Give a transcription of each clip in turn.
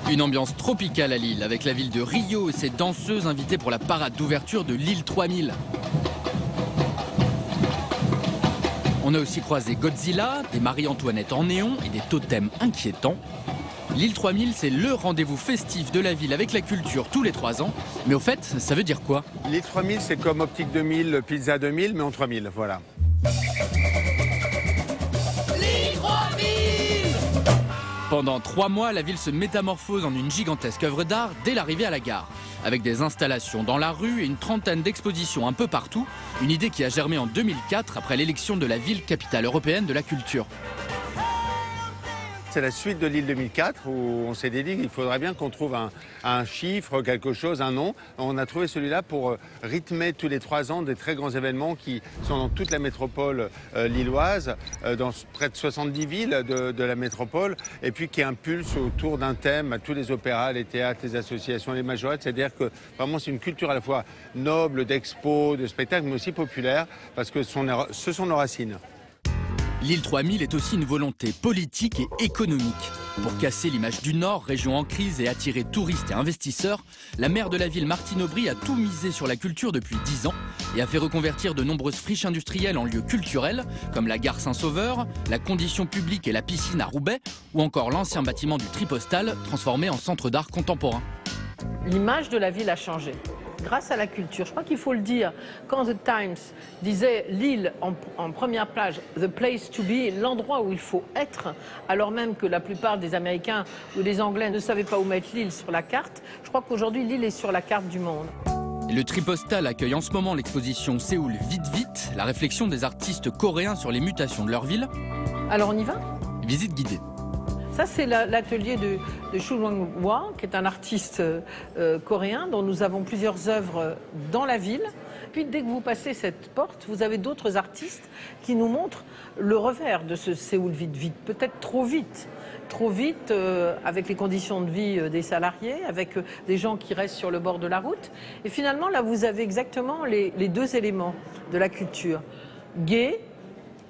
Une ambiance tropicale à Lille, avec la ville de Rio et ses danseuses invitées pour la parade d'ouverture de Lille 3000. On a aussi croisé Godzilla, des Marie-Antoinette en néon et des totems inquiétants. Lille 3000, c'est le rendez-vous festif de la ville avec la culture tous les 3 ans. Mais au fait, ça veut dire quoi? Lille 3000, c'est comme Optique 2000, Pizza 2000, mais en 3000, voilà. Pendant 3 mois, la ville se métamorphose en une gigantesque œuvre d'art dès l'arrivée à la gare. Avec des installations dans la rue et une trentaine d'expositions un peu partout, une idée qui a germé en 2004 après l'élection de la ville capitale européenne de la culture. C'est la suite de Lille 2004 où on s'est dit qu'il faudrait bien qu'on trouve un chiffre, quelque chose, un nom. On a trouvé celui-là pour rythmer tous les 3 ans des très grands événements qui sont dans toute la métropole lilloise, dans près de 70 villes de la métropole, et puis qui impulse autour d'un thème à tous les opéras, les théâtres, les associations, les majorettes. C'est-à-dire que vraiment c'est une culture à la fois noble, d'expo, de spectacle, mais aussi populaire, parce que ce sont nos racines. Lille 3000 est aussi une volonté politique et économique. Pour casser l'image du Nord, région en crise, et attirer touristes et investisseurs, la maire de la ville, Martine Aubry, a tout misé sur la culture depuis 10 ans et a fait reconvertir de nombreuses friches industrielles en lieux culturels, comme la gare Saint-Sauveur, la condition publique et la piscine à Roubaix, ou encore l'ancien bâtiment du Tripostal, transformé en centre d'art contemporain. L'image de la ville a changé. Grâce à la culture, je crois qu'il faut le dire. Quand The Times disait Lille en première page, the place to be, l'endroit où il faut être, alors même que la plupart des Américains ou des Anglais ne savaient pas où mettre Lille sur la carte, je crois qu'aujourd'hui Lille est sur la carte du monde. Le Tripostal accueille en ce moment l'exposition Séoul Vite Vite, la réflexion des artistes coréens sur les mutations de leur ville. Alors on y va? Visite guidée. Ça, c'est l'atelier de Chul Wang-hwa, qui est un artiste coréen dont nous avons plusieurs œuvres dans la ville. Puis, dès que vous passez cette porte, vous avez d'autres artistes qui nous montrent le revers de ce Séoul vite vite, peut-être trop vite. Trop vite avec les conditions de vie des salariés, avec des gens qui restent sur le bord de la route. Et finalement, là, vous avez exactement les 2 éléments de la culture. Gai,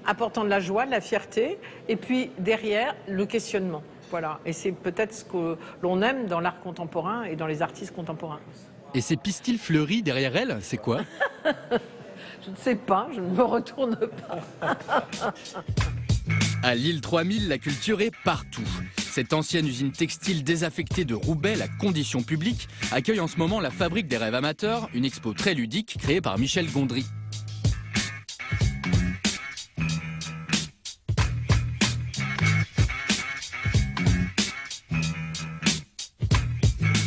apportant de la joie, de la fierté, et puis derrière, le questionnement. Voilà. Et c'est peut-être ce que l'on aime dans l'art contemporain et dans les artistes contemporains. Et ces pistils fleuris derrière elle, c'est quoi? Je ne sais pas, je ne me retourne pas. À Lille 3000, la culture est partout. Cette ancienne usine textile désaffectée de Roubaix, la condition publique, accueille en ce moment la Fabrique des rêves amateurs, une expo très ludique créée par Michel Gondry.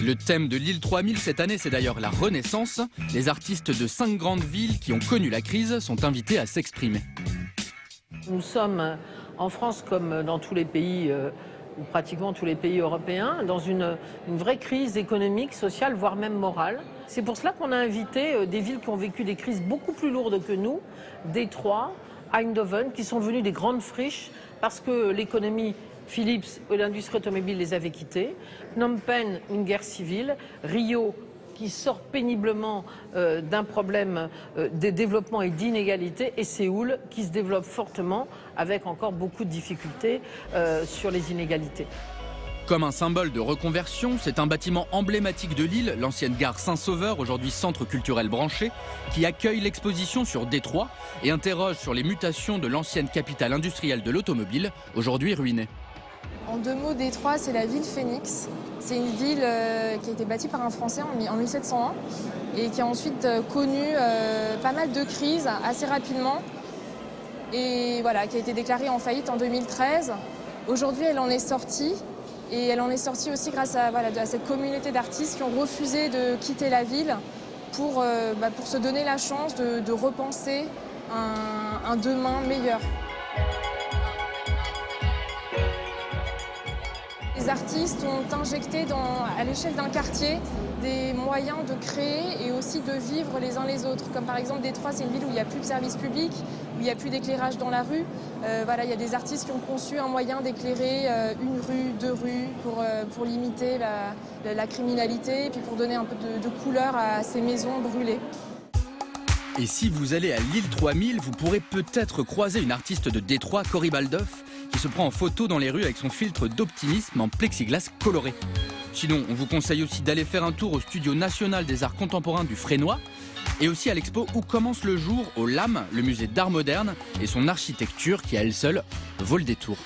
Le thème de Lille 3000 cette année, c'est d'ailleurs la Renaissance. Les artistes de 5 grandes villes qui ont connu la crise sont invités à s'exprimer. Nous sommes en France comme dans tous les pays, ou pratiquement tous les pays européens, dans une vraie crise économique, sociale, voire même morale. C'est pour cela qu'on a invité des villes qui ont vécu des crises beaucoup plus lourdes que nous, Détroit, Eindhoven, qui sont devenues des grandes friches parce que l'économie Philips et l'industrie automobile les avaient quittés. Phnom Penh, une guerre civile. Rio, qui sort péniblement d'un problème de développement et d'inégalité. Et Séoul, qui se développe fortement avec encore beaucoup de difficultés sur les inégalités. Comme un symbole de reconversion, c'est un bâtiment emblématique de Lille, l'ancienne gare Saint-Sauveur, aujourd'hui centre culturel branché, qui accueille l'exposition sur Détroit et interroge sur les mutations de l'ancienne capitale industrielle de l'automobile, aujourd'hui ruinée. En 2 mots, Détroit, c'est la ville Phoenix. C'est une ville qui a été bâtie par un Français en 1701 et qui a ensuite connu pas mal de crises assez rapidement et voilà, qui a été déclarée en faillite en 2013. Aujourd'hui, elle en est sortie et elle en est sortie aussi grâce à cette communauté d'artistes qui ont refusé de quitter la ville pour se donner la chance de repenser un demain meilleur. Les artistes ont injecté à l'échelle d'un quartier des moyens de créer et aussi de vivre les uns les autres. Comme par exemple Détroit, c'est une ville où il n'y a plus de services publics, où il n'y a plus d'éclairage dans la rue. Il y a des artistes qui ont conçu un moyen d'éclairer 1 rue, 2 rues pour limiter la criminalité et puis pour donner un peu de couleur à ces maisons brûlées. Et si vous allez à Lille 3000, vous pourrez peut-être croiser une artiste de Détroit, Cory Baldoff, qui se prend en photo dans les rues avec son filtre d'optimisme en plexiglas coloré. Sinon, on vous conseille aussi d'aller faire un tour au Studio national des arts contemporains du Frénois et aussi à l'expo Où commence le jour au LAM, le musée d'art moderne et son architecture qui à elle seule vaut le détour.